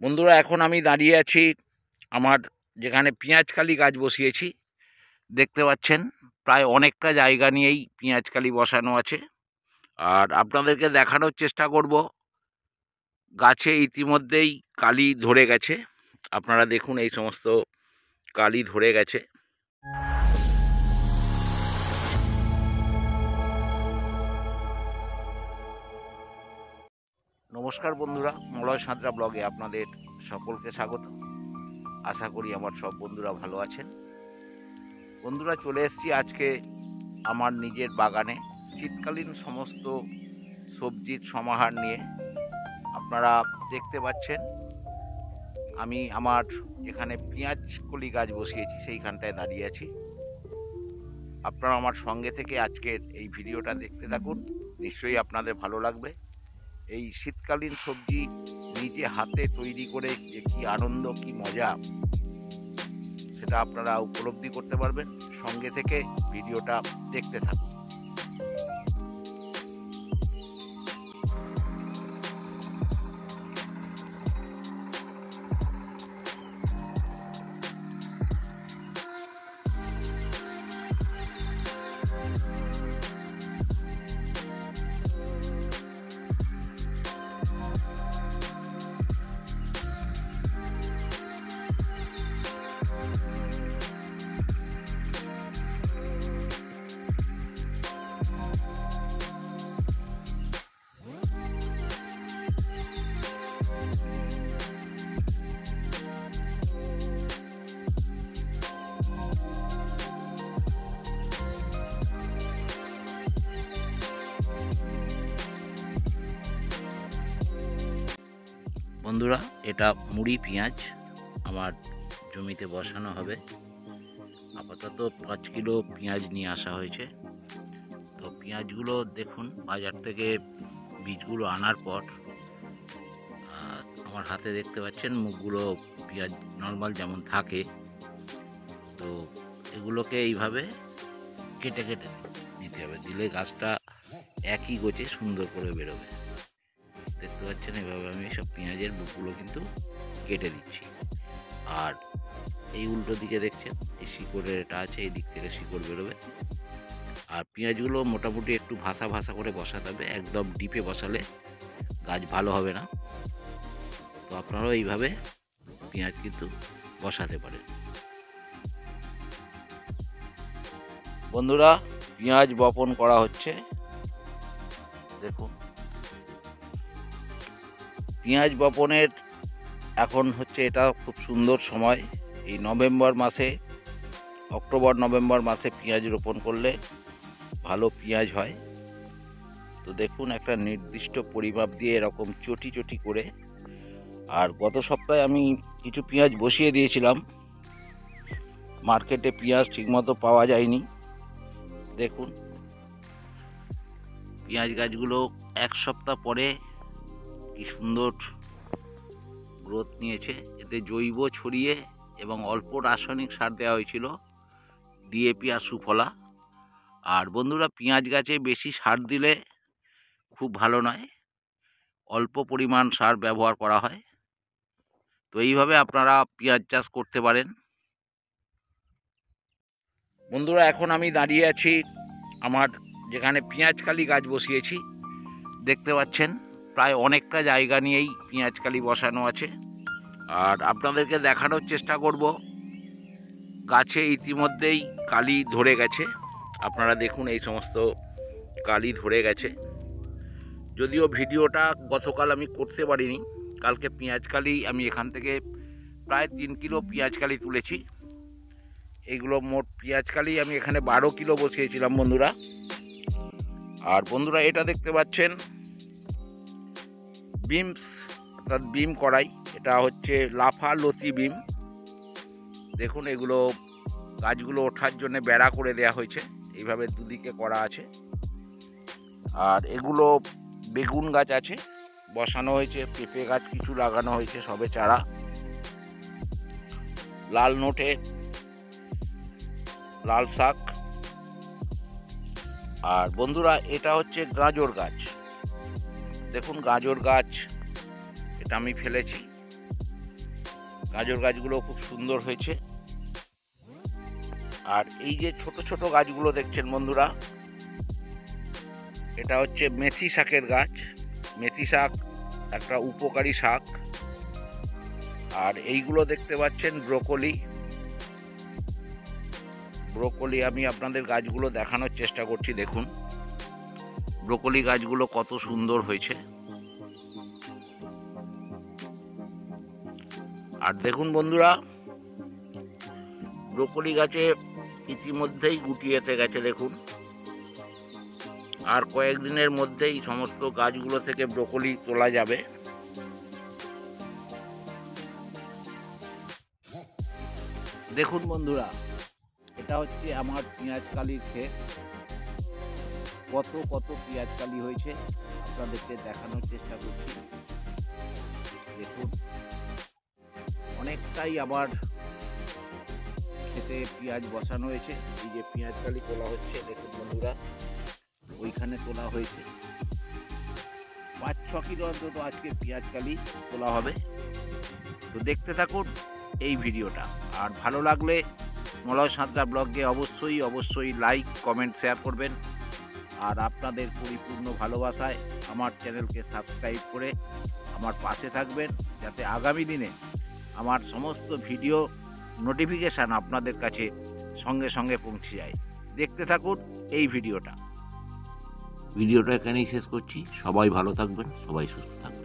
বন্ধুরা, এখন আমি দাঁড়িয়ে আছি আমার যেখানে পেঁয়াজকালি গাছ বসিয়েছি। দেখতে পাচ্ছেন প্রায় অনেকটা জায়গা নিয়েই পেঁয়াজকালি বসানো আছে। আর আপনাদেরকে দেখানোর চেষ্টা করব, গাছে ইতিমধ্যেই কালি ধরে গেছে। আপনারা দেখুন, এই সমস্ত কালি ধরে গেছে। নমস্কার বন্ধুরা, মলয় সাঁতরা ব্লগে আপনাদের সকলকে স্বাগত। আশা করি আমার সব বন্ধুরা ভালো আছেন। বন্ধুরা, চলে এসেছি আজকে আমার নিজের বাগানে শীতকালীন সমস্ত সবজির সমাহার নিয়ে। আপনারা দেখতে পাচ্ছেন আমি আমার যেখানে পেঁয়াজ কলি গাছ বসিয়েছি সেইখানটায় দাঁড়িয়ে আছি। আপনারা আমার সঙ্গে থেকে আজকের এই ভিডিওটা দেখতে থাকুন, নিশ্চয়ই আপনাদের ভালো লাগবে। এই শীতকালীন সবজি নিজে হাতে তৈরি করে যে কী আনন্দ, কী মজা, সেটা আপনারা উপলব্ধি করতে পারবেন। সঙ্গে থেকে ভিডিওটা দেখতে থাকুন। বন্ধুরা, এটা মুড়ি পেঁয়াজ আমার জমিতে বসানো হবে। আপাতত 5 কিলো পেঁয়াজ নিয়ে আসা হয়েছে। তো পেঁয়াজগুলো দেখুন, বাজার থেকে বীজগুলো আনার পর আমার হাতে দেখতে পাচ্ছেন মুখগুলো পেঁয়াজ নর্মাল যেমন থাকে। তো এগুলোকে এইভাবে কেটে কেটে দিতে হবে, দিলে গাছটা একই গোছে সুন্দর করে বেরোবে। দেখতে পাচ্ছেন এভাবে আমি সব পেঁয়াজের বুকগুলো কিন্তু কেটে দিচ্ছি। আর এই উল্টো দিকে দেখছেন এই শিকড়ের এটা আছে, এই দিক থেকে শিকড় বেরোবে। আর পেঁয়াজগুলো মোটামুটি একটু ভাসা ভাসা করে বসাতে হবে, একদম ডিপে বসালে গাছ ভালো হবে না। তো আপনারাও এইভাবে পেঁয়াজ কিন্তু বসাতে পারেন। বন্ধুরা, পেঁয়াজ বপন করা হচ্ছে। দেখুন, পেঁয়াজ বপনের এখন হচ্ছে এটা খুব সুন্দর সময়। এই নভেম্বর মাসে, অক্টোবর নভেম্বর মাসে পেঁয়াজ রোপণ করলে ভালো পেঁয়াজ হয়। তো দেখুন, একটা নির্দিষ্ট পরিমাপ দিয়ে এরকম চটি চটি করে। আর গত সপ্তাহে আমি কিছু পেঁয়াজ বসিয়ে দিয়েছিলাম, মার্কেটে পেঁয়াজ ঠিকমতো পাওয়া যায়নি। দেখুন, পেঁয়াজ গাছগুলো 1 সপ্তাহ পরে কি সুন্দর গ্রোথ নিয়েছে। এতে জৈব ছড়িয়ে এবং অল্প রাসায়নিক সার দেওয়া হয়েছিল, ডিএপি আর সুফলা। আর বন্ধুরা, পেঁয়াজ গাছে বেশি সার দিলে খুব ভালো নয়, অল্প পরিমাণ সার ব্যবহার করা হয়। তো এইভাবে আপনারা পেঁয়াজ চাষ করতে পারেন। বন্ধুরা, এখন আমি দাঁড়িয়ে আছি আমার যেখানে পেঁয়াজকালি গাছ বসিয়েছি। দেখতে পাচ্ছেন প্রায় অনেকটা জায়গা নিয়েই পেঁয়াজকালি বসানো আছে। আর আপনাদেরকে দেখানোর চেষ্টা করব, গাছে ইতিমধ্যেই কালি ধরে গেছে। আপনারা দেখুন, এই সমস্ত কালি ধরে গেছে। যদিও ভিডিওটা গতকাল আমি করতে পারিনি, কালকে পেঁয়াজকালি আমি এখান থেকে প্রায় 3 কিলো পেঁয়াজকালি তুলেছি। এইগুলো মোট পেঁয়াজকালি আমি এখানে 12 কিলো বসিয়েছিলাম বন্ধুরা। আর বন্ধুরা, এটা দেখতে পাচ্ছেন বিমস, অর্থাৎ বিম কড়াই। এটা হচ্ছে লাফা লতি বিম। দেখুন, এগুলো গাছগুলো ওঠার জন্য বেড়া করে দেয়া হয়েছে, এইভাবে দুদিকে করা আছে। আর এগুলো বেগুন গাছ আছে, বসানো হয়েছে। পেঁপে গাছ কিছু লাগানো হয়েছে, সবে চারা। লাল নোটে লাল শাক। আর বন্ধুরা, এটা হচ্ছে গাজর গাছ। দেখুন, গাজর গাছ এটা আমি ফেলেছি। গাজর গাছগুলো খুব সুন্দর হয়েছে। আর এই যে ছোট ছোট গাছগুলো দেখছেন বন্ধুরা, এটা হচ্ছে মেথি শাকের গাছ। মেথি শাক একটা উপকারী শাক। আর এইগুলো দেখতে পাচ্ছেন ব্রোকলি। ব্রোকলি আমি আপনাদের গাছগুলো দেখানোর চেষ্টা করছি। দেখুন ব্রোকলি গাছগুলো কত সুন্দর হয়েছে। আর দেখুন বন্ধুরা, ব্রোকলি গাছে ইতিমধ্যেই গুটি এসে গেছে দেখুন। আর কয়েকদিনের মধ্যেই সমস্ত গাছগুলো থেকে ব্রোকলি তোলা যাবে। দেখুন বন্ধুরা, এটা হচ্ছে আমার পেঁয়াজকালির ক্ষেত। কত কত পেঁয়াজকালি হয়েছে আপনাদেরকে দেখানোর চেষ্টা করছি। দেখুন অনেকটাই আবার খেতে পেঁয়াজ বসানো হয়েছে। এই যে পেঁয়াজকালি তোলা হচ্ছে দেখুন বন্ধুরা, ওইখানে তোলা হয়েছে 5-6 কিলো অন্তত আজকে পেঁয়াজকালি তোলা হবে। তো দেখতে থাকুন এই ভিডিওটা। আর ভালো লাগলে মলয় সাঁতরা ব্লগে অবশ্যই লাইক কমেন্ট শেয়ার করবেন। আর আপনাদের পরিপূর্ণ ভালোবাসায় আমার চ্যানেলকে সাবস্ক্রাইব করে আমার পাশে থাকবেন, যাতে আগামী দিনে আমার সমস্ত ভিডিও নোটিফিকেশান আপনাদের কাছে সঙ্গে সঙ্গে পৌঁছে যায়। দেখতে থাকুন এই ভিডিওটা। ভিডিওটা এখানেই শেষ করছি। সবাই ভালো থাকবেন, সবাই সুস্থ থাকবেন।